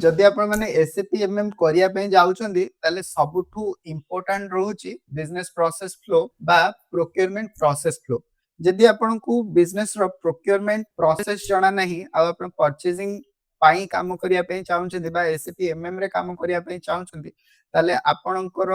जदि आपण माने एसएपी एमएम करिया पे जाउछंदी ताले सबुठु इंपोर्टेंट रहउची बिजनेस प्रोसेस फ्लो बा प्रोक्योरमेंट प्रोसेस फ्लो। जदि आपण को बिजनेस रो प्रोक्योरमेंट प्रोसेस जणा नहीं आ आपण परचेजिंग पाई काम करिया पे चाहुछंदी बा एसएपी एमएम रे काम करिया पे चाहुछंदी ताले आपणकर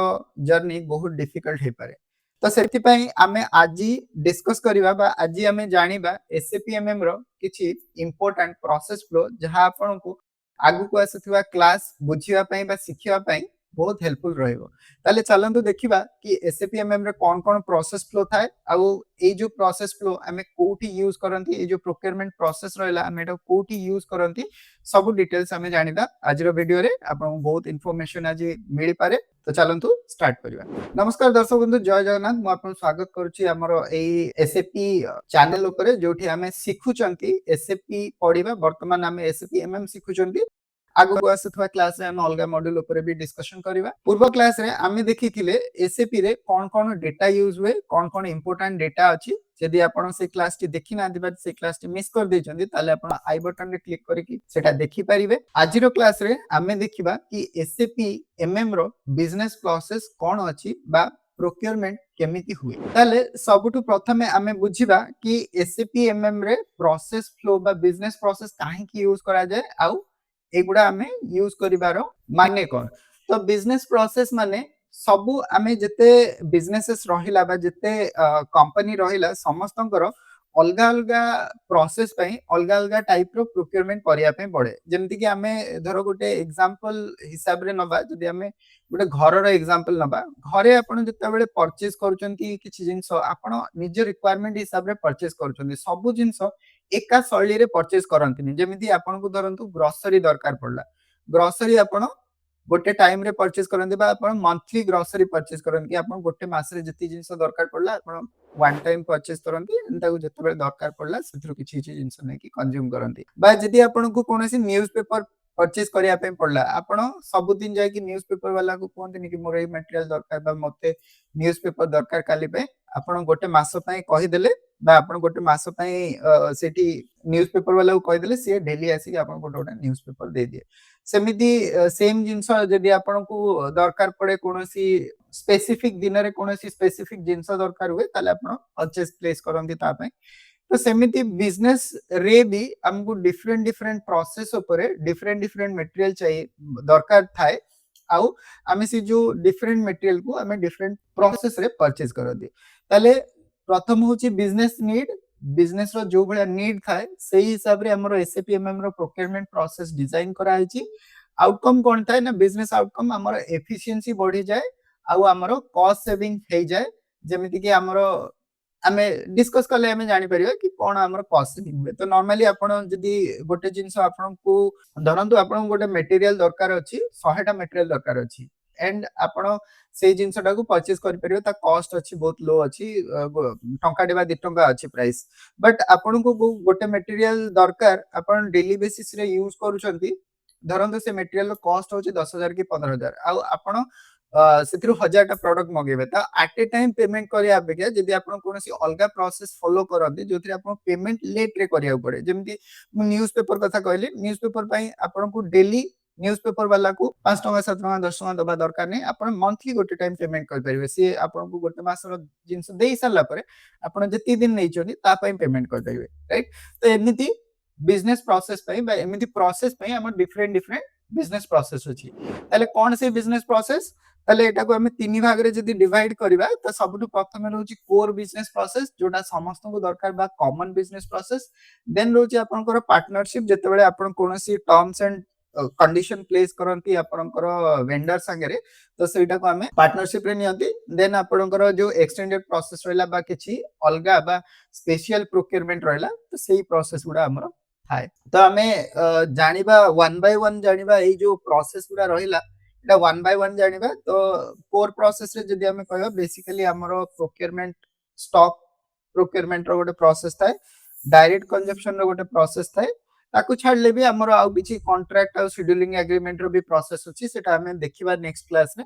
जर्नी बहुत डिफिकल्ट हे पारे। तो सेति पई आमे आजी डिस्कस करिवा बा आजी आमे जानिबा एसएपी एमएम रो किछि इंपोर्टेंट प्रोसेस फ्लो जहां आपण को आगु को आसुवा क्लास बुझिया पई बा शिखिया पई बहुत हेल्पफुल रहइबो। ताले चलंतु देखिबा कि एसएपी एमएम रे कोन कोन प्रोसेस फ्लो थाए आउ ए जो प्रोसेस फ्लो हमें कोठी यूज करंती ए जो प्रोक्योरमेंट प्रोसेस रहला हमें एटा कोठी यूज करंती सब डिटेल्स हमें जानिबा आजिरो वीडियो रे आपन बहुत इन्फॉर्मेशन आजि मिली पारे। तो चलंतु स्टार्ट करिबा। नमस्कार दर्शक बंधु, जय जगन्नाथ। मु आपन स्वागत करूची हमरो एई एसएपी चैनल ऊपर जोठी हमें सिखुचंती एसएपी पढिबा। वर्तमान हमें एसएपी एमएम सिखुचंती। आगु आसुवा क्लास रे हम अलगा मॉड्यूल ऊपर भी डिस्कशन करिबा। पूर्व क्लास रे हमें देखिथिले एसएपी रे कोन डेटा यूज हुए, कोन इंपोर्टेंट डेटा अछि। यदि आपण से क्लास टी देखि ना दिबा से क्लास टी मिस कर देचंदी ताले आपण आई बटन रे क्लिक करके सेटा देखि परिबे। आजिरो क्लास रे हमें देखिबा कि एसएपी एमएम रो बिजनेस प्रोसेस कोन अछि बा प्रोक्योरमेंट केमिति हुए। ताले सबुठु प्रथमे हमें बुझिबा कि एसएपी एमएम रे प्रोसेस फ्लो बा बिजनेस प्रोसेस काहे की यूज करा जाय आउ एगुडा हमें यूज करिवारो माने कोन। तो बिजनेस प्रोसेस माने सबु आमे जते बिजनेसेस रहिला बा जते कंपनी रहिला समस्तंकर अलगा अलगा प्रोसेस पई अलगा अलगा टाइप रो प्रोक्योरमेंट करिया पे पड़े। जेमति कि आमे धरो गोटे एग्जांपल हिसाब रे नबा, जदि आमे गोटे घर रो एग्जांपल नबा, घरे आपण जते बेले परचेज करूचंती किछि जिंस आपण निज रिक्वायरमेंट हिसाब रे परचेज करूचंती। सबु जिंस एका शैली रे परचेज करंतिनी। जेमिति आपण को धरंतु ग्रोसरी दरकार पड़ला, ग्रोसरी आपण गोटे टाइम रे परचेज करंती बा आपण मंथली ग्रोसरी परचेज करंती। आपण गोटे मास रे जति जिंस दरकार पड़ला आपण वन टाइम परचेज करंती, एंताको जते बेले दरकार पड़ला सेथरो किछि किछि जिंस नै कि कंज्यूम करंती। बा जदि आपण को कोनोसी न्यूज़पेपर परचेज करिया पे पड़ला, आपण सब दिन जाय कि न्यूज़पेपर वाला को कोनतिनी कि मोर ए मटेरियल दरकार बा मते न्यूज़पेपर दरकार काली पे आपण गोटे मास पई कहि देले बा आपण गोटे मास पई सेठी न्यूज़पेपर वाला को कहि देले सी डेली आसी कि आपण गोटे न्यूज़पेपर दे दिए। सेमिति सेम जिंस जदि आपण को दरकार पड़े कोनोसी स्पेसिफिक दिन रे कोनोसी स्पेसिफिक जिंस दरकार हुए ताले आपण परचेज प्लेस करंती ता पई। तो सेमिति बिजनेस रे भी हमको डिफरेंट डिफरेंट प्रोसेस ऊपर डिफरेंट डिफरेंट मटेरियल चाहिए दरकार थाए आउ आमे से जो डिफरेंट मटेरियल को हमें डिफरेंट प्रोसेस रे परचेज करदी। ताले प्रथम होची बिजनेस नीड। बिजनेस रो जो बळा नीड थाए सेही हिसाब रे हमरो एसएपी एमएम रो प्रोक्योरमेंट प्रोसेस डिजाइन करा आइची। आउटकम कोन थाए ना, बिजनेस आउटकम हमरो एफिशिएंसी बढ़ी जाए आउ हमरो कॉस्ट सेविंग हे जाए। जेमिति कि हमरो आमे डिस्कस करले आमे जानि परिबा कि कोन हमरो कॉस्ट सेविंग हुए। तो नॉर्मली आपण जदि गोटे जिंस आपण को धरंतु आपण गोटे मटेरियल दरकार अछि, 100 टा मटेरियल दरकार अछि एंड आपण से जिंसटा को परचेज करि परिबो, ता कॉस्ट अछि बहुत लो अछि, टंका डेबा 2 टंका अछि प्राइस। बट आपण को गोटे मटेरियल दरकार आपण डेली बेसिस रे यूज करूछंती, धरंतु से मटेरियल कॉस्ट होछि 10,000 कि 15,000 आउ आपण सेथिरु 1000 टा प्रोडक्ट मगेबे ता एट ए टाइम पेमेंट करिया अपेक्षा जदि आपण कोनोसी अलगा प्रोसेस फॉलो करंती जोथि आपण पेमेंट लेट रे करिया पड़े। जेमति मु न्यूज़पेपर कथा कहली, न्यूज़पेपर पई आपण को डेली न्यूज़पेपर वाला को 5 टंका 7 टंका 10 टंका दबा दरकार नै, आपण मंथली गोटे टाइम पेमेंट कर परिबे। से आपण को गोटे मास रो जिंस देई सारला परे आपण जति दिन नै चोनी ता पई पेमेंट कर परिबे, राइट। तो एमिति बिजनेस प्रोसेस पई बा एमिति प्रोसेस पई हम डिफरेंट डिफरेंट बिजनेस प्रोसेस अछि। ताले कोन से बिजनेस प्रोसेस, ताले एटा को हम तीन भाग रे जदि डिवाइड करबा त सबटु प्रथम रहउची कोर बिजनेस प्रोसेस जोटा समस्त को दरकार बा कॉमन बिजनेस प्रोसेस। देन रहउची आपनकर पार्टनरशिप, जते बेले आपन कोनोसी टर्म्स एंड कंडीशन प्लेस करंती आपनकर वेंडर संगे तो सेटा को हमें पार्टनरशिप रे नियंती। देन आपनकर जो एक्सटेंडेड प्रोसेस रहला बा किछि अलगा बा स्पेशल प्रोक्योरमेंट रहला तो सेही प्रोसेस गुडा हमर थाए। तो हमें जानिबा वन बाय वन जानिबा ए जो प्रोसेस गुडा रहिला एटा वन बाय वन जानिबा। तो कोर प्रोसेस रे जदि हमें कहबा बेसिकली हमरो प्रोक्योरमेंट स्टॉक प्रोक्योरमेंट रो गोटे प्रोसेस थाए, डायरेक्ट कंजम्पशन रो गोटे प्रोसेस थाए, ताकू छाडले भी हमरो आउ किछि कॉन्ट्रैक्ट आ शेड्यूलिंग एग्रीमेंट रो भी प्रोसेस अछि। सेटा हमें देखिबा नेक्स्ट क्लास में।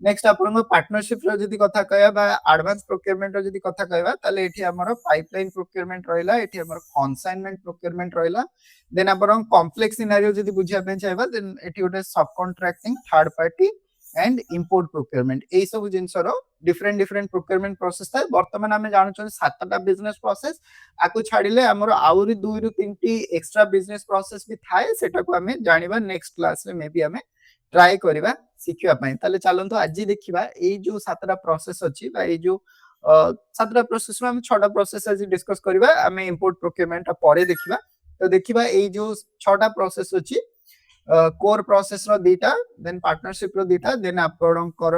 नेक्स्ट आपन पार्टनरशिप रो जदी कथा कहया बा एडवांस प्रोक्योरमेंट रो जदी कथा कहबा ताले एठी हमर पाइपलाइन प्रोक्योरमेंट रहिला एठी हमर कन्साइनमेंट प्रोक्योरमेंट रहिला देन आपन कॉम्प्लेक्स सिनेरियो जदी बुझिया पे चाहबा देन एठी ओटे सब contracting third party and import procurement ए सब जिंस रो डिफरेंट डिफरेंट प्रोक्योरमेंट प्रोसेस था वर्तमान आमे जानु छ सातटा बिजनेस प्रोसेस आकु छाडिले हमर आउरी 2 रु 3 टी एक्स्ट्रा बिजनेस प्रोसेस भी थाए सेटा को आमे जानिबा नेक्स्ट क्लास रे मे बी आमे ट्राई करिबा शिखिबा पई ताले चलंतु आज देखिबा ए जो सातटा प्रोसेस अछि बा ए जो सातटा प्रोसेस में हम छटा प्रोसेस आज डिस्कस करिबा आमे इंपोर्ट प्रोक्योरमेंट परे देखिबा तो देखिबा ए जो छटा प्रोसेस अछि कोर प्रोसेस रो दीटा देन पार्टनरशिप रो दीटा देन आपणकर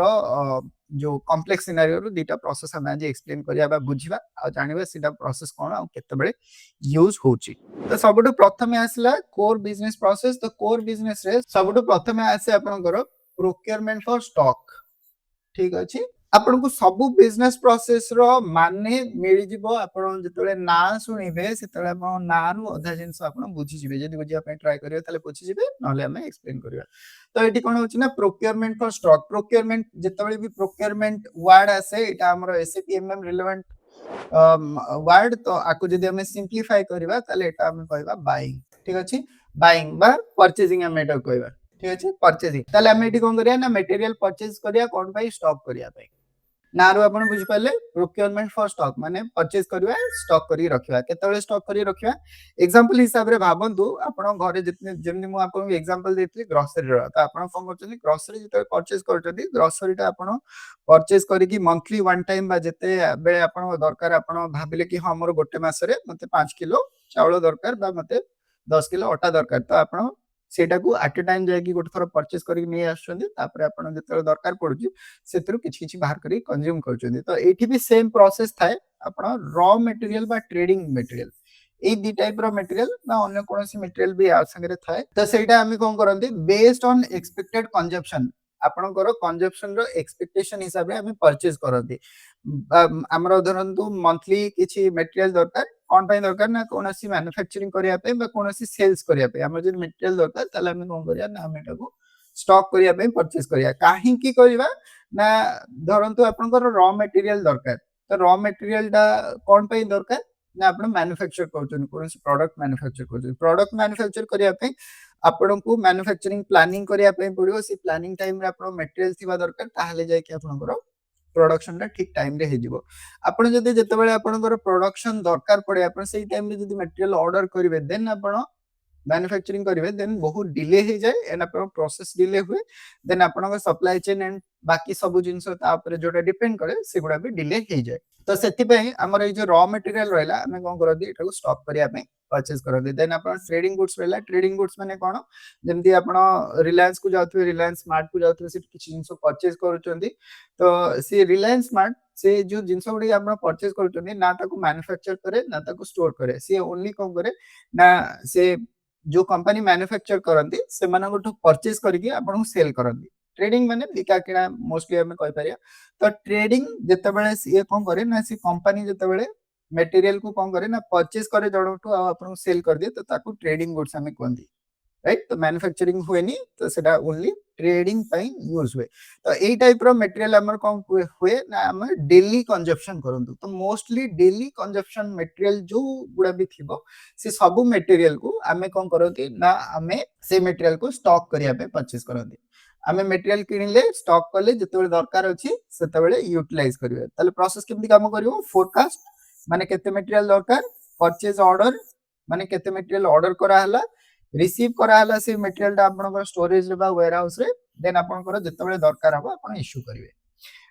जो कॉम्प्लेक्स सिनेरियो रो दीटा प्रोसेस हम आज एक्सप्लेन करिया बा बुझिबा आ जानिबा सीधा प्रोसेस कोन आ केते बेले यूज होची तो सबटु प्रथमे आसला कोर बिजनेस प्रोसेस तो कोर बिजनेस रे सबटु प्रथमे आसे आपणकर प्रोक्योरमेंट फॉर स्टॉक ठीक अछि आपन को सब बिजनेस प्रोसेस रो माने मिली जिवो आपन जतले ना सुनिबे सेतले आपन ना रु अधा जिंस आपन बुझी जिवे जदी बुझिया पे ट्राई करियो ताले बुझी जिवे नले हमें एक्सप्लेन करियो तो एटी कोन होची ना प्रोक्योरमेंट फॉर स्टॉक प्रोक्योरमेंट जतले भी प्रोक्योरमेंट वर्ड आसे एटा हमर एसएपी एमएम रिलेवेंट वर्ड तो आकु जदी हमें सिंपलीफाई करबा ताले एटा हमें कहबा बाइंग ठीक अछि बाइंग बा परचेजिंग हमें एटा कहबा ठीक अछि परचेजिंग ताले हमें एटी कोन करिया ना मटेरियल परचेज करिया कोन भाई स्टॉक करिया भाई नारू आपण बुझी पाले प्रोक्योरमेंट फॉर स्टॉक माने परचेज करबा स्टॉक करी रखिबा केतले स्टॉक करी रखिबा एग्जांपल हिसाब रे भाबंतु आपण घरे जितने जेमनि मु आपन एग्जांपल देतली ग्रोसरी रो त आपण कोन करछनी ग्रोसरी जिते परचेज करछनी ग्रोसरी टा आपण परचेज करी की मंथली वन टाइम बा जते बेले आपण दरकार आपण भाबिले कि हमर गोटे मास रे मते 5 किलो चावल दरकार बा मते 10 किलो आटा दरकार त आपण सेटा को एट ए टाइम जाय कि गोटे थोर परचेज करी नै आछछन्ती तापर आपण जते दरकार पडुची सेतरु किछि किछि बाहर करी कंज्यूम करछन्ती तो एठी भी सेम प्रोसेस थाए आपण रॉ मटेरियल बा trading material A the type raw material बा अन्य कोनोसी मटेरियल भी आ संगे थाए तो सेटा हामी कोन करंती बेस्ड ऑन एक्सपेक्टेड कंजम्पशन आपणकर कंजम्पशन रो एक्सपेक्टेशन हिसाब रे हामी परचेज करंती हमरो धरंतु मंथली किछि मटेरियल दरकार कोन पय दरकार ना कोनोसी मैन्युफैक्चरिंग करिया पे बा कोनोसी सेल्स करिया पे हमर जे मटेरियल दरकार ताले हम कोन करिया ना हम एटा को स्टॉक करिया पे परचेज करिया काहे की करबा ना धरंतु आपनकर रॉ मटेरियल दरकार तो रॉ मटेरियल दा कोन पय दरकार ना आपण मैन्युफैक्चर करछन कोनोसी प्रोडक्ट मैन्युफैक्चर करिया पे आपण को मैन्युफैक्चरिंग प्लानिंग करिया पे पड़ियो सी प्लानिंग टाइम रे आपण मटेरियल थिबा दरकार ताहाले जाय कि आपनकर प्रोडक्शन टा ठीक टाइम रे हे जिवो आपण जदि जते बेले आपनकर प्रोडक्शन दरकार पड़े आपण सेही टाइम रे जदि मटेरियल ऑर्डर करिवे देन आपण मैन्युफैक्चरिंग करिवे देन बहुत डिले हे जाय एंड आपण प्रोसेस डिले हुए देन आपण सप्लाई चेन एंड बाकी सब जिंस ता ऊपर जोटा डिपेंड करे सेगुडा भी डिले हे जाय तो सेति पे हमर ए जो रॉ मटेरियल रहला हमें कोन करदी एटा को स्टॉक करिया पे परचेज करदी देन आपण ट्रेडिंग गुड्स रहला ट्रेडिंग गुड्स माने कोन जेमति आपण रिलायंस को जाउथबे रिलायंस स्मार्ट को जाउथबे से किछि जिंस परचेज करूचंदी तो से रिलायंस स्मार्ट से जो जिंस गुडी आपण परचेज करूचंदी ना ताको मैन्युफैक्चर करे ना ताको स्टोर करे से ओनली कोन करे ना से जो कंपनी मैन्युफैक्चर करंती से मानगठु परचेज करके आपण सेल करंती ट्रेडिंग माने बिका किना मोस्टली हमें कहि परिया तो ट्रेडिंग जते बेले से कोन करे ना से कंपनी जते बेले मटेरियल को कोन करे ना परचेज करे जडोठु आपण सेल कर दे तो ताको ट्रेडिंग गुड्स हमें कोंदी राइट तो मैन्युफैक्चरिंग हुए नी तो सेटा ओनली ट्रेडिंग पई यूज हुए तो एई टाइप रो मटेरियल हमर कोन हुए ना हम डेली कंजम्पशन करंतु तो मोस्टली डेली कंजम्पशन मटेरियल जो गुडा भी थिबो से सब मटेरियल को हमें कोन करंती ना हमें से मटेरियल को स्टॉक करिया पे परचेज करंती हमें मटेरियल किनिले स्टॉक करले जते दरकार अछि सेते बेले यूटिलाइज करिवे ताले प्रोसेस केमति काम करिवो फोरकास्ट माने केते मटेरियल दरकार परचेज ऑर्डर माने केते मटेरियल ऑर्डर करा हला रिसीव करा हला से मटेरियल दा आपन स्टोरेज रे बा वेयर हाउस रे देन आपन जते बेले दरकार हबो आपन इश्यू करिवे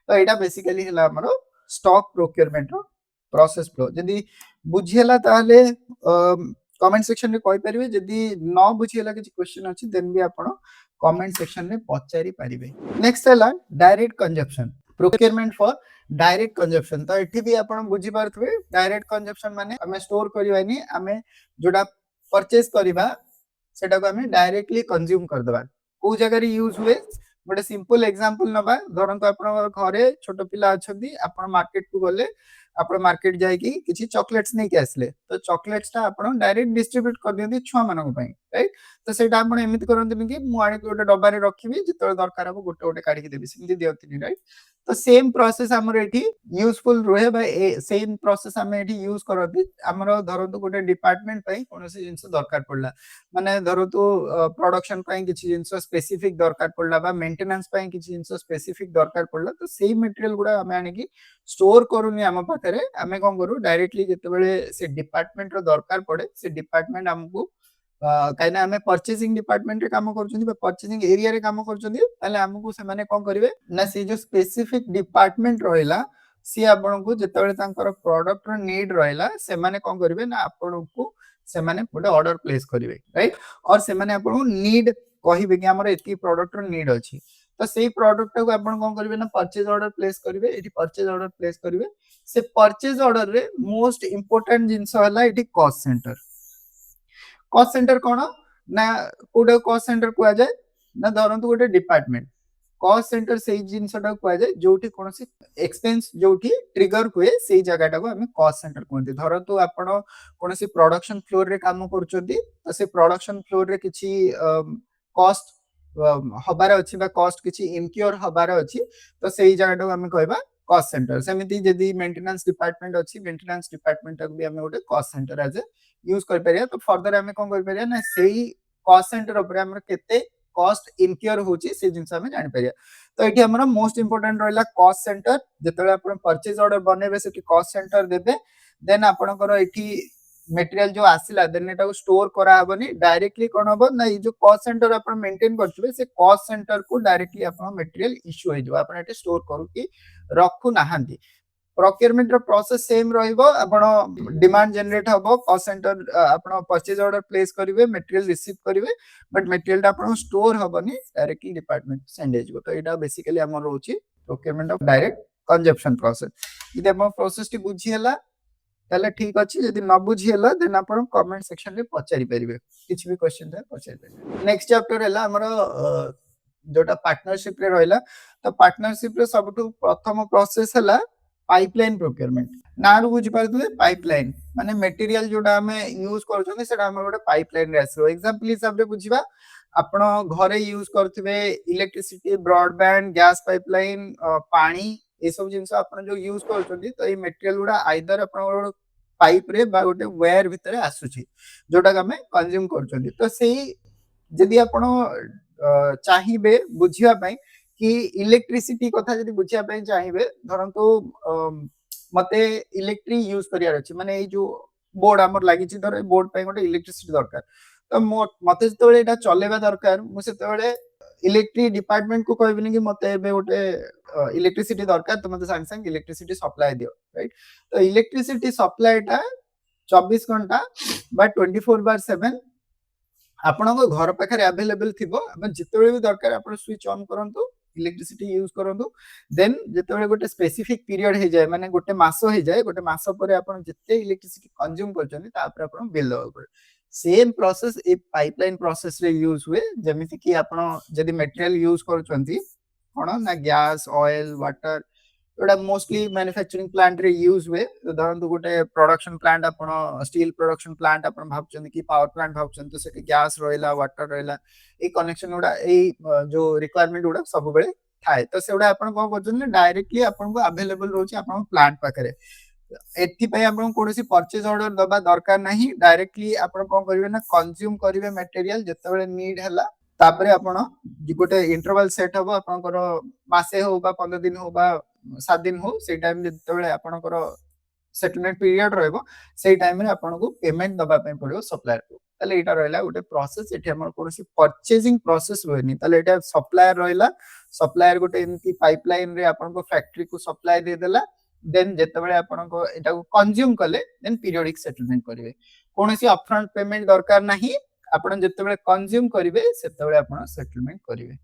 तो एटा बेसिकली हला हमरो स्टॉक प्रोक्योरमेंट रो प्रोसेस फ्लो जदी बुझियला ताले कमेंट सेक्शन रे कहि परिवे जदी न बुझियला किछ क्वेश्चन अछि देन भी आपन कमेंट सेक्शन में पचारि पारिबे नेक्स्ट हला direct consumption procurement for direct consumption तो एठी भी आपण बुझी पारथबे डायरेक्ट कंजम्पशन माने हमें स्टोर करबानी हमें जोडा परचेज करबा सेटा को हमें डायरेक्टली कंज्यूम कर दबा को जगह रे यूज हुए गोटे सिंपल एग्जांपल नबा धरंतु आपण घरे छोटो पिला अछंती आपण मार्केट को गले आपण मार्केट जाय कि किछि चॉकलेट्स नै के आसले तो चॉकलेट्स ता आपण डायरेक्ट डिस्ट्रीब्यूट कर दियंती छुआ मानक पई राइट तो सेटा आपण एमिति करंतनी कि मु आनी गोटे डब्बा रे रखिबी जितले दरकार हो गोटे गोटे काढी देबी सिंधी दियंतनी राइट तो सेम प्रोसेस हमर एठी यूजफुल रहे बा सेम प्रोसेस हम एठी यूज करबी हमर धरंतु गोटे डिपार्टमेंट पई कोनोसी जिंस दरकार पड़ला माने धरंतु प्रोडक्शन पई किछि जिंस स्पेसिफिक दरकार पड़ला बा मेंटेनेंस पई किछि जिंस स्पेसिफिक दरकार पड़ला तो सेम मटेरियल गुडा हम आनी कि स्टोर करूनी हम पाखरे हमें कोन करू डायरेक्टली जेतेबेले से डिपार्टमेंट रो दरकार पड़े से डिपार्टमेंट हमकु कहीं आम परचेजिंग डिपार्टमेंट काम कर परचेजिंग एरिया रे काम कर आमको से कौन करेंगे ना से जो स्पेसिफिक डिपार्टमेंट रहा सी आपन को जिते प्रोडक्ट नीड रहा से कौन करेंगे ना आपन को से गोटे ऑर्डर प्लेस करेंगे राइट और से नीड कहे कि आम ये प्रोडक्ट नीड अच्छी तो से प्रोडक्ट को आप कौन करेंगे ना परचेज ऑर्डर प्लेस करेंगे ये परचेज ऑर्डर प्लेस करेंगे से परचेज ऑर्डर रे मोस्ट इंपोर्टेंट जिनस है कॉस्ट सेंटर कॉस्ट सेंटर कौन ना कोडे कॉस्ट सेंटर कुआ जाए ना धरंतु गोटे डिपार्टमेंट कॉस्ट सेंटर से जिनसटा कुआ जाए जोठी कोनोसी एक्सपेंस जोठी ट्रिगर हुए से जगहटा को हमें कॉस्ट सेंटर कहते धरंतु आपण कोनोसी प्रोडक्शन फ्लोर रे काम करचोंती तो से प्रोडक्शन फ्लोर रे किछि कॉस्ट हबार अछि बा कॉस्ट किछि इनक्योर हबार अछि तो सेही जगहटा को हमें कहबा कॉस्ट सेंटर सेमिति जदी मेंटेनेंस डिपार्टमेंट अछि मेंटेनेंस डिपार्टमेंट भी हमें गोटे cost centre as a use कर परिया तो फर्दर हमें कोन कर परिया ना सेही कॉस्ट सेंटर ऊपर हमर केते कॉस्ट इनक्योर होची से जिंस हमें जान परिया तो एठी हमर मोस्ट इंपोर्टेंट रहला कॉस्ट सेंटर जेतले आपण परचेज ऑर्डर बनेबे से कॉस्ट सेंटर देबे देन आपनकर एठी मटेरियल जो आसिला देन एटा को स्टोर करा हबनी डायरेक्टली कोन हबो ना ये जो कॉस्ट सेंटर आपण मेंटेन करछबे से कॉस्ट सेंटर को डायरेक्टली आपण मटेरियल इश्यू होई जो आपण एठी स्टोर करू कि रखु नाहंती प्रोक्योरमेंट रो प्रोसेस सेम रहइबो आपण डिमांड जनरेट हबो कॉस्ट सेंटर आपण परचेज ऑर्डर प्लेस करिवे मटेरियल रिसीव करिवे बट मटेरियल आपण स्टोर हबनी डायरेक्टली डिपार्टमेंट सेंड हेजबो तो एटा बेसिकली हमर होची procurement of direct consumption process इदे हम प्रोसेस टी बुझी हला ताले ठीक अछि यदि न बुझी हला देन आपण कमेंट सेक्शन रे पचारि परिबे किछ भी क्वेश्चन है पचारि परिबे नेक्स्ट चैप्टर हला हमर जोटा पार्टनरशिप रे रहला तो पार्टनरशिप रे सबटु प्रथम प्रोसेस हला पाइपलाइन प्रोक्योरमेंट ना बुझी पारथुले पाइपलाइन माने मटेरियल जोटा हमें यूज करछन सेटा हम गोटे पाइपलाइन रे आसो एग्जांपल हिसाब रे बुझिबा आपण घरे यूज करथिबे इलेक्ट्रिसिटी ब्रॉडबैंड गैस पाइपलाइन पानी ए सब जिंस आपण जो यूज करछन तो ये मटेरियल गुडा आइदर आपण पाइप रे बा गोटे वायर भितरे आसुची जोटा हमें कंज्यूम करछन तो सेही जदि आपण चाहिबे बुझिया पई कि इलेक्ट्रिसिटी कथा जदि बुझिया पई चाहिबे धरंतु मते इलेक्ट्री यूज करियार अछि माने ए जो बोर्ड हमर लागि छि धर बोर्ड पई गोटे इलेक्ट्रिसिटी दरकार तो मते जतबेले एटा चलेबा दरकार मु सेतबेले इलेक्ट्री डिपार्टमेंट को कहबिनी कि मते एबे गोटे इलेक्ट्रिसिटी दरकार तो मते संग संग इलेक्ट्रिसिटी सप्लाई दियो राइट तो इलेक्ट्रिसिटी सप्लाईटा 24 घंटा बा 24/7 आपनको घर पाखरे अवेलेबल थिबो अपन जितबे भी दरकार अपन स्विच ऑन करंतु इलेक्ट्रिसिटी यूज करंतु देन जेतबे गोटे स्पेसिफिक पीरियड हे जाय माने गोटे मासो हे जाय गोटे मासो परे अपन जिते इलेक्ट्रिसिटी कंज्यूम करचनी ता पर अपन बिल दवा पड़े सेम प्रोसेस ए पाइपलाइन प्रोसेस रे यूज हुए जेमिति कि आपण जदी मटेरियल यूज करचंती कोन ना गैस ऑयल वाटर एटा मोस्टली मैन्युफैक्चरिंग प्लांट रे यूज हुए धरंतु गोटे प्रोडक्शन प्लांट आपण स्टील प्रोडक्शन प्लांट आपण भाबचंती कि पावर प्लांट भाबचंती तो सेठी गैस रहला वाटर रहला ए कनेक्शन उडा ए जो रिक्वायरमेंट उडा सब बेले थाए तो सेउडा आपण को करचन डायरेक्टली आपण को अवेलेबल रोची आपण प्लांट पाखरे एथि पय आपण कोनोसी परचेज ऑर्डर दबा दरकार नाही डायरेक्टली आपण कोन करिवे ना कंज्यूम करिवे मटेरियल जतबेले नीड हला तापरे आपण गोटे इंटरवल सेट हबो आपनकर मासे हो बा 15 दिन हो बा 7 दिन हो से टाइम जतबेले आपनकर सेटलमेंट पीरियड रहबो से टाइम रे आपन को पेमेंट दबा पय पड़ियो सप्लायर को तले एटा रहला गोटे प्रोसेस एठी हमर कोनोसी परचेजिंग प्रोसेस होइनी तले एटा सप्लायर रहला सप्लायर गोटे इनकी पाइपलाइन रे आपन को फैक्ट्री को सप्लाई दे देला देन जेतबेले आपन को एटा को कंज्यूम कले देन पीरियोडिक सेटलमेंट करिवे कोनोसी अपफ्रंट पेमेंट दरकार नाही आपण जेतबेले कंज्यूम करिवे सेतबेले आपण सेटलमेंट करिवे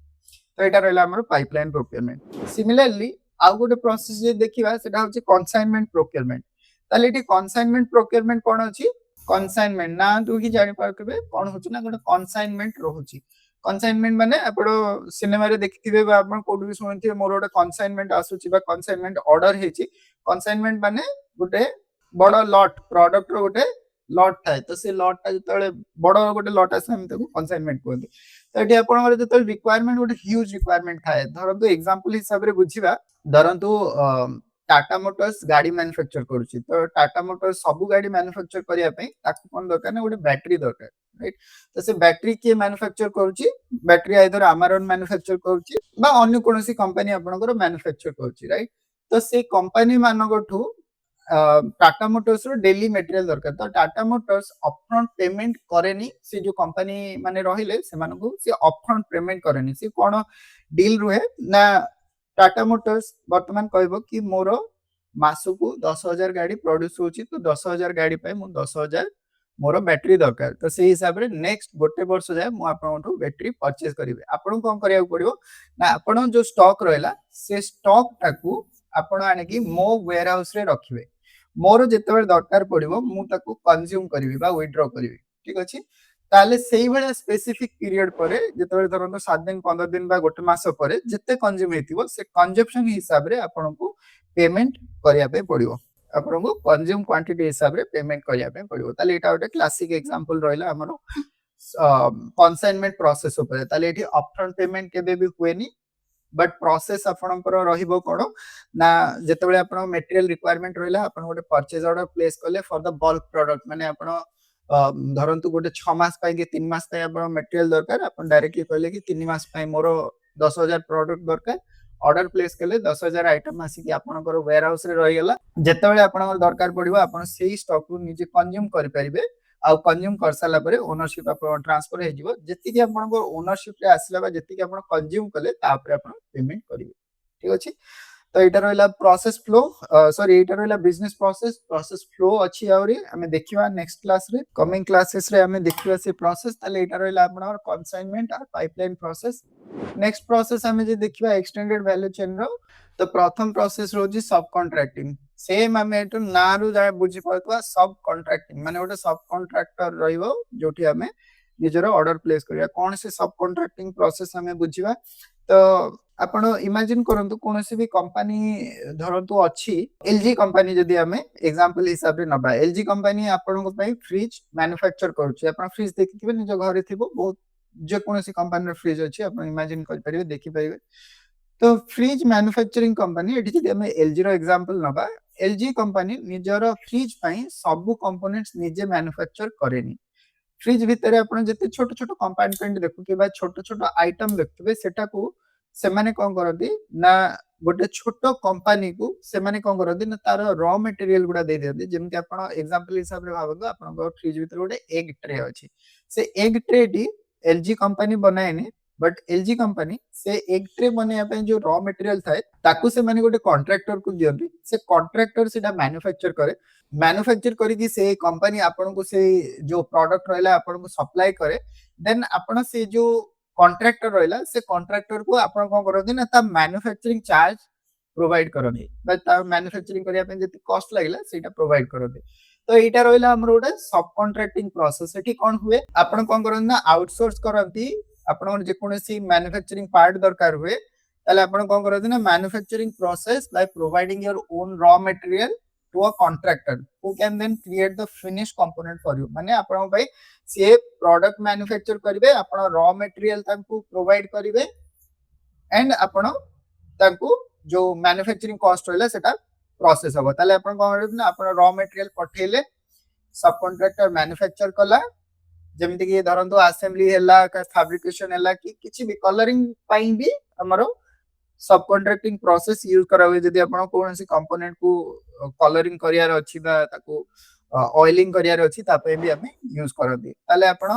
तो एटा रहला हमर पाइपलाइन प्रोक्योरमेंट सिमिलरली आ गोटे प्रोसेस जे देखिबा सेटा होची कंसाइनमेंट प्रोक्योरमेंट ताले एटी कंसाइनमेंट प्रोक्योरमेंट कोन अछि कंसाइनमेंट ना तू ही जानि पारकबे कोन होची ना गोटे कंसाइनमेंट रहउची कंसाइनमेंट माने आपण सिनेमा रे देखिथिबे बा आपण कोड भी सुनिथिबे मोर गोटे कंसाइनमेंट आसुची बा कंसाइनमेंट ऑर्डर हेची कंसाइनमेंट माने गोटे बड़ लॉट प्रोडक्ट रो गोटे लट थाए तो से लटटा जो बड़ गोटे लट आसे आम कनसाइनमेंट कहते तो ये आपंकर जो रिक्वायरमेंट गोटे ह्यूज रिक्वायरमेंट थाए धरतु एग्जांपल हिसाब से बुझा धरतु टाटा मोटर्स गाड़ी मैन्युफैक्चर करुच्ची तो टाटा मोटर्स सब गाड़ी मैन्युफैक्चर करने कौन दरकार ना गोटे बैटरी दरकार राइट तो से बैटरी किए मैन्युफैक्चर करुच्ची बैटरी आइदर आमारन मैन्युफैक्चर करुच्ची बा अन्य कोनोसी कंपनी आपनकर मैन्युफैक्चर करुच्ची राइट तो से कंपनी मानकठू टाटा मोटर्स रो डेली मटेरियल दरकार तो टाटा मोटर्स अपफ्रंट पेमेंट करेनी से जो कंपनी माने रहिले से मानको से अपफ्रंट पेमेंट करेनी से कोन डील रुहे ना टाटा मोटर्स वर्तमान कहबो कि मोर मासको 10,000 गाड़ी प्रोड्यूस होची तो 10,000 गाड़ी पे मु 10,000 मोर बैटरी दरकार तो से हिसाब रे नेक्स्ट गोटे वर्ष जाय मु आपनठू बैटरी परचेज करिवे आपन कोन करिया पड़ियो ना आपन जो स्टॉक रहला से स्टॉक टाकू आपन आने की मो वेयर हाउस रे रखिवे मोर जेतेबेले दरकार पड़िबो मु ताकू कंज्यूम करिवि बा विथड्रॉ करिवि ठीक अछि ताले सेही भले स्पेसिफिक पीरियड परे जेतेबेले धरंतो 7 दिन 15 दिन बा गोटे मास परे जेते कंज्यूम हेतिबो से कंजप्शन हिसाब रे आपन को पेमेंट करिया पे पड़िबो आपन को कंज्यूम क्वांटिटी हिसाब रे पेमेंट करिया पे पड़िबो ताले एटा गोटे क्लासिक एग्जांपल रहला हमरो कंसाइनमेंट प्रोसेस ऊपर ताले एठी अपफ्रंट पेमेंट केबे भी हुएनी बट प्रोसेस आपनकर रहिबो कोन ना जेतेबेले आपन मटेरियल रिक्वायरमेंट रहला आपन गोटे परचेज ऑर्डर प्लेस करले फॉर द बल्क प्रोडक्ट माने आपन धरंतु गोटे 6 मास पय के 3 मास पय आपन मटेरियल दरकार आपन डायरेक्टली कहले कि 3 मास पय मोर 10,000 प्रोडक्ट दरकार ऑर्डर प्लेस कले 10,000 आइटम आसी कि आपनकर वेयर हाउस रे रहि गेला जेतेबेले आपनकर दरकार पड़िबो आपन सेही स्टॉक को निजे कंज्यूम करि परिबे आ कंज्यूम कर साला परे ओनरशिप आपन ट्रांसफर हे जिवो जति कि आपन को ओनरशिप रे आसला बा जति कि आपन कंज्यूम कले तापर आपन पेमेंट करिवे ठीक अछि तो एटा रहला प्रोसेस फ्लो सॉरी एटा रहला बिजनेस प्रोसेस फ्लो अछि आउरी हमें देखिबा next class ray coming classes रे हमें देखिबा से प्रोसेस ताले एटा रहला आपन कंसाइनमेंट और पाइपलाइन प्रोसेस नेक्स्ट प्रोसेस हमें जे देखिबा एक्सटेंडेड वैल्यू चेन रो तो प्रथम प्रोसेस रोजी सब कॉन्ट्रैक्टिंग सेम हमें एटु नारु जाय बुझी पड़तवा सब कॉन्ट्रैक्टिंग माने गोटे सब कॉन्ट्रैक्टर रहिबो जोठी हमें निजर ऑर्डर प्लेस करिया कोन से सब कॉन्ट्रैक्टिंग प्रोसेस हमें बुझिबा तो आपण इमेजिन करंतु कोनोसी भी कंपनी धरंतु अछि एलजी कंपनी जदी हमें एग्जांपल हिसाब रे नबा एलजी कंपनी आपण को पई फ्रिज मैन्युफैक्चर करूची आपण फ्रिज देखिथिबे निज घरे थिबो बहुत जे कोनोसी कंपनी रे फ्रिज अछि आपण इमेजिन कर परिबे देखि परिबे तो फ्रिज मैन्युफैक्चरिंग कंपनी एठी जदी हमें एलजी रो एग्जांपल नबा एलजी कंपनी निजर फ्रिज पई सब कंपोनेंट्स निजे मैन्युफैक्चर करेनी फ्रिज भितर आपण जते छोट छोट कंपार्टमेंट देखुथिबा छोट छोट आइटम देखुथिबे सेटा को सेमाने कोन करदी ना गोटे छोट कंपनी को सेमाने कोन करदी ना तार रॉ मटेरियल गुडा दे देती जेमति आपण एग्जांपल हिसाब रे भाबो आपण फ्रिज भितर गोटे एग ट्रे अछि से एग ट्रे डी एलजी कंपनी बनाएनी बट एलजी कंपनी से एग ट्रे बनया पे जो रॉ मटेरियल थाए ताकू से माने गोटे कॉन्ट्रैक्टर को दियंती से कॉन्ट्रैक्टर सेटा मैन्युफैक्चर करे मैन्युफैक्चर करी कि से कंपनी आपन को से जो प्रोडक्ट रहला आपन को सप्लाई करे देन आपन से जो कॉन्ट्रैक्टर रहला से कॉन्ट्रैक्टर को आपन कोन करथि ना ता मैन्युफैक्चरिंग चार्ज प्रोवाइड करथि बा ता मैन्युफैक्चरिंग करिया पे जति कॉस्ट लागला सेटा प्रोवाइड करथि तो एटा रहला हमर गोटे सब कॉन्ट्रैक्टिंग प्रोसेस एठी कोन हुए आपन कोन करन ना आउटसोर्स करथि आपन जे कोनोसी मैन्युफैक्चरिंग पार्ट दरकार हुए ताले आपन कोन करथि ना manufacturing process by providing your own raw material to a contractor who can then create the finished component for you माने आपण भाई से प्रोडक्ट मैन्युफैक्चर करिवे आपण रॉ मटेरियल तांकू प्रोवाइड करिवे एंड आपण तांकू जो मैन्युफैक्चरिंग कॉस्ट रहला सेटा प्रोसेस हबो ताले आपण कोन करबे ना आपण रॉ मटेरियल पठेले सब कॉन्ट्रैक्टर मैन्युफैक्चर कला जेमिति कि धरंतो असेंबली हैला का फैब्रिकेशन हैला कि किछि भी कलरिंग पाई भी हमरो सब कॉन्ट्रैक्टिंग प्रोसेस यूज करा हुए जदी आपण कोनसी कंपोनेंट को कलरिंग करियार अछि बा ताको ऑयलिंग करियार अछि तापे भी हमें यूज करदी ताले आपण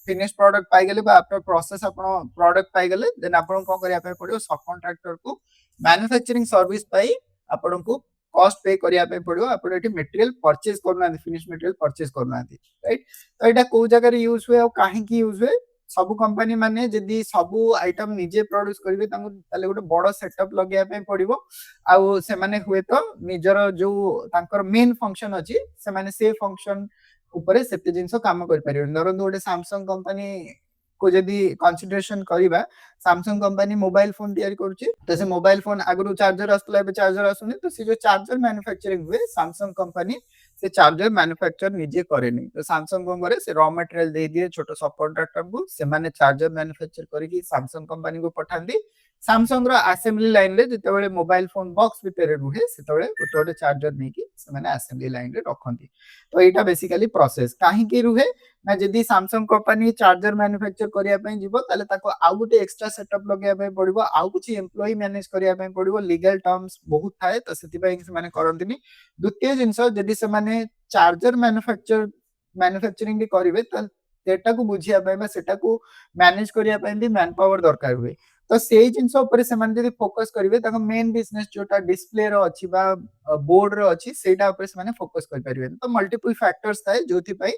फिनिश प्रोडक्ट पाई गेले बा आफ्टर प्रोसेस आपण प्रोडक्ट पाई गेले देन आपण को करिया पे पड़ियो सब कॉन्ट्रैक्टर को मैन्युफैक्चरिंग सर्विस पाई आपण को कॉस्ट पे करिया पे पड़ियो आपण एठी मटेरियल परचेज करना फिनिश मटेरियल परचेज करना राइट तो एटा को जगह रे यूज हुए और काहे की यूज हुए सब कंपनी माने जदी सब आइटम निजे प्रोड्यूस करिवे तांको ताले गोटे बड़ सेटअप लगेया पे पड़िबो आ से माने हुए तो निजर जो तांकर मेन फंक्शन अछि से माने से फंक्शन ऊपर सेते जिंसो काम कर परिबे नरन गोटे सैमसंग कंपनी को जदी कंसीडरेशन करिबा सैमसंग कंपनी मोबाइल फोन तयारी करूची तो से मोबाइल फोन आगरु चार्जर आस्तला बे चार्जर आसुनी तो से जो चार्जर मैन्युफैक्चरिंग हुए सैमसंग कंपनी से चार्जर मैन्युफैक्चर निजे करेनी तो सैमसंग कौन करे से रॉ मटेरियल दे दिए छोट सब कॉन्ट्रैक्टर को से माने चार्जर मैन्युफैक्चर करके सैमसंग कंपनी को पठांदी सैमसंग रो असेंबली लाइन रे जेतेबेले मोबाइल फोन बॉक्स भितर रुहे सेतेबेले गोटे गोटे चार्जर नहीं कि से माने असेंबली लाइन रे रखंती तो एटा बेसिकली प्रोसेस काहे की रुहे ना जदी सैमसंग कंपनी चार्जर मैन्युफैक्चर करिया पय जीवो ताले ताको आउ गोटे एक्स्ट्रा सेटअप लगेया पय पड़िबो आउ कुछ एम्प्लॉयी मैनेज करिया पय पड़िबो लीगल टर्म्स बहुत थाए तो सेति पय से माने करंतिनी द्वितीय जिंस जदी से माने चार्जर मैन्युफैक्चरिंग भी करिवे त सेटा को बुझिया पय बा सेटा को मैनेज करिया पय भी मैन पावर दरकार हुए तो सेही जिंस ऊपर से माने जदी फोकस करिवे ताको मेन बिजनेस जोटा डिस्प्ले रो अछि बा बोर्ड रो अछि सेटा ऊपर से माने फोकस कर परिवे तो मल्टीपल फैक्टर्स थाए जोथि पय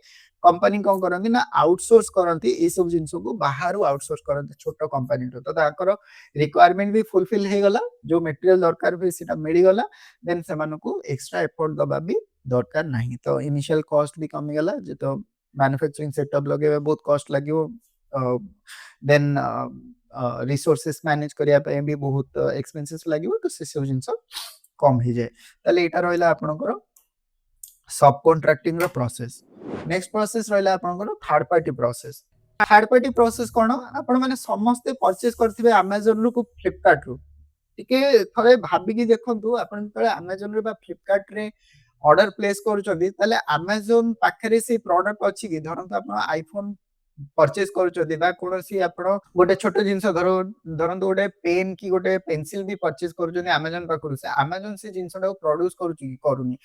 कंपनी कोन करंती ना आउटसोर्स करंती ए सब जिंस को बाहर आउटसोर्स करंती छोटो कंपनी तो ताकर रिक्वायरमेंट भी फुलफिल हे गला जो मटेरियल दरकार हुए सेटा मिली गला देन से मानको एक्स्ट्रा एफर्ट दबा भी दरकार नहीं तो इनिशियल कॉस्ट भी कमी गला जे तो मैन्युफैक्चरिंग सेटअप लगे बहुत कॉस्ट लागियो देन रिसोर्सेस मैनेज करिया पे भी बहुत एक्सपेंसेस लागियो तो से सब जिंस कम ही जाए ताले एटा रहला आपनकर सब कॉन्ट्रैक्टिंग रो प्रोसेस नेक्स्ट प्रोसेस रहला आपनकर थर्ड पार्टी प्रोसेस कोन आपण माने समस्त परचेस करथिबे Amazon रो को Flipkart रो टिके थरे भाबी की देखंतु आपण तळे Amazon रे बा Flipkart रे ऑर्डर प्लेस करूचंदी ताले Amazon पाखरे से प्रोडक्ट अछि कि धरंतु आपण आईफोन परचेस करूचंदी बा कोनोसी आपण गोटे छोट जिंस धरंतु गोटे पेन की गोटे पेंसिल भी परचेस करूचंदी Amazon पाखरु से Amazon से जिंसटा को प्रोड्यूस करूची कि करूनी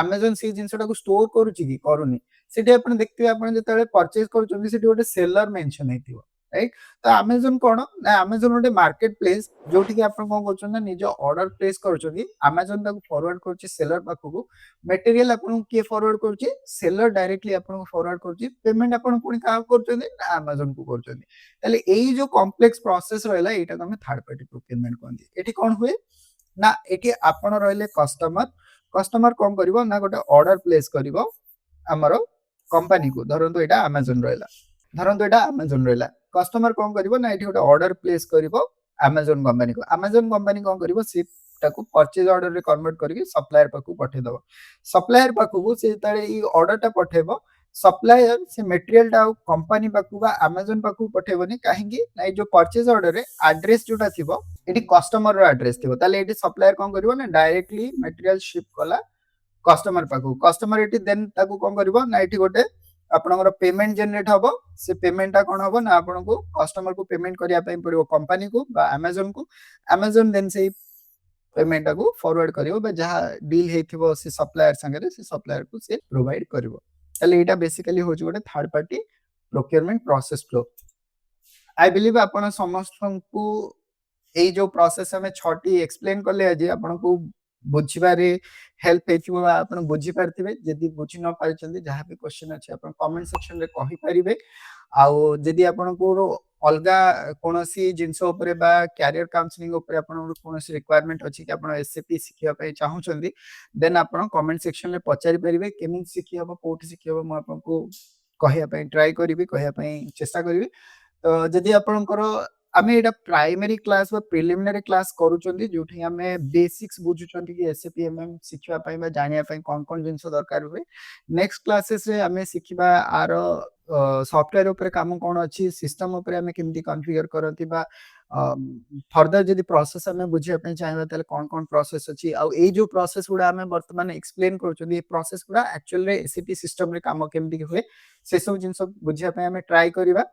Amazon से जिंसटा को स्टोर करूची कि करूनी सेठी आपण देखथिबे आपण जेतळे परचेस करूचंदी सेठी गोटे सेलर मेंशन हेतिबो राइट तो Amazon कोन ना Amazon गोटे मार्केट प्लेस जोठी कि आपण कोन करछन ना निज ऑर्डर प्लेस करछोदी Amazon ताको फॉरवर्ड करछि सेलर पाखकु मटेरियल आपण के फॉरवर्ड करछि सेलर डायरेक्टली आपण को फॉरवर्ड करछि पेमेंट आपण कोनी का करछोदी ना Amazon को करछोदी ताले एई जो कॉम्प्लेक्स प्रोसेस रहला एटा को हम थर्ड पार्टी प्रोक्योरमेंट कहंदी एठी कोन हुए ना एठी आपण रहले कस्टमर कोन करबो ना गोटे ऑर्डर प्लेस करबो हमरो कंपनी को धरंतु एटा Amazon रहला कस्टमर कोन करबो ना एठी गोटे ऑर्डर प्लेस करबो Amazon कंपनी कोन करबो से ताको परचेज ऑर्डर रे कन्वर्ट करके सप्लायर पाखु पठे दबो सप्लायर पाखु से तारे ई ऑर्डर टा पठेबो सप्लायर से मटेरियल टा कंपनी पाखु बा Amazon पाखु पठेबोनी काहेकि ना जो परचेज ऑर्डर रे एड्रेस जोटा थिबो एठी कस्टमर रो एड्रेस थिबो ताले एठी सप्लायर कोन करबो ना डायरेक्टली मटेरियल शिप कला कस्टमर पाखु कस्टमर एठी देन ताको कोन करबो ना एठी गोटे आपनकर पेमेंट जनरेट हबो से पेमेंट ता कोन हबो ना आपन को कस्टमर को पेमेंट करिया पय पड़िबो कंपनी को बा Amazon देन से पेमेंट को फॉरवर्ड करियो बा जहा डील हेथिबो से सप्लायर संगे से सप्लायर को से प्रोवाइड करिवो तले एटा बेसिकली होची गोटे third party procurement process flow I believe आपण समस्त को ए जो प्रोसेस हमें छटी एक्सप्लेन करले आज आपण को बुझिबारे हेल्प हेथिबो आपण बुझी पारथिबे जदी बुझी न पारिचंदी जहा भी क्वेश्चन अछि आपण कमेंट सेक्शन रे कहि परिबे आउ जदी आपण को अलगा कोनोसी जिंसो ऊपर बा कैरियर काउंसलिंग ऊपर आपण कोनोसी रिक्वायरमेंट अछि कि आपण एसएपी सिखिया पय चाहउचंदी देन आपण कमेंट सेक्शन रे पचारि परिबे केमि सिखिया बा कोठी सिखिया बा म आपण को कहिया पय ट्राई करिबे कहिया पय चेष्टा करिबे तो जदी आपणकर आमे एटा प्राइमरी क्लास बा प्रिलिमिनरी क्लास करूचंदी जोठी आमे बेसिक्स बुझुचंदी कि एसएपी एमएम सिखिया पय बा जानिया पय कोन कोन जिंस दरकार हुए नेक्स्ट क्लासेस रे आमे सिखिबा आरो सॉफ्टवेयर ऊपर काम कोन अछि सिस्टम ऊपर आमे केमती कॉन्फ़िगर करंती बा फर्दर जदी प्रोसेस आमे बुझिया पय चाहबा तले कोन कोन प्रोसेस अछि आ ए जो प्रोसेस गुडा आमे वर्तमान एक्सप्लेन करूचंदी ए प्रोसेस गुडा एक्चुअल रे एसएपी सिस्टम रे काम केमती हुए से सब जिंस बुझिया पय आमे ट्राई करिबा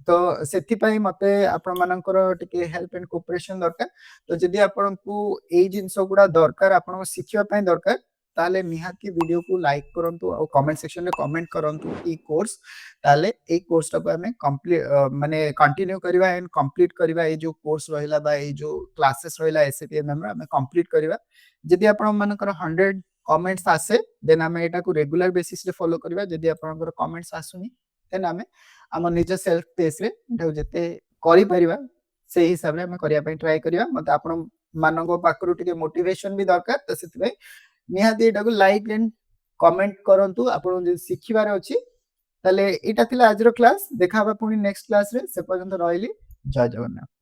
तो सेति पय मते आपण मानकर टिके हेल्प एंड कोऑपरेशन दरकार तो जदी आपण को ए जिंस गुडा दरकार आपण को सिखिया पय दरकार ताले निहाती वीडियो को लाइक करंतु और कमेंट सेक्शन में कमेंट करंतु ई कोर्स ताले ए कोर्स टा को हमें कंप्लीट माने कंटिन्यू करबा एंड कंप्लीट करबा ए जो कोर्स रहिला बा ए जो क्लासेस रहिला एसएपीएमएम रा हमें कंप्लीट करबा जदी आपण मानकर 100 कमेंट्स आसे देन हमें एटा को रेगुलर बेसिस रे फॉलो करबा जदी आपनकर कमेंट्स आसुनी देन हमें हम निज सेल्फ पेस रे एटा जते करि परिबा से हिसाब रे हमें करिया पय ट्राई करबा मते आपण मानको पाकरु टिके मोटिवेशन भी दरकार तो सेति पय निहाती एटा को लाइक एंड कमेंट करंतु आपण जे सिखिबार अछि तले एटा थिला आजरो क्लास देखा बा पुनी नेक्स्ट क्लास रे से पर्यंत रहली जय जगन्नाथ।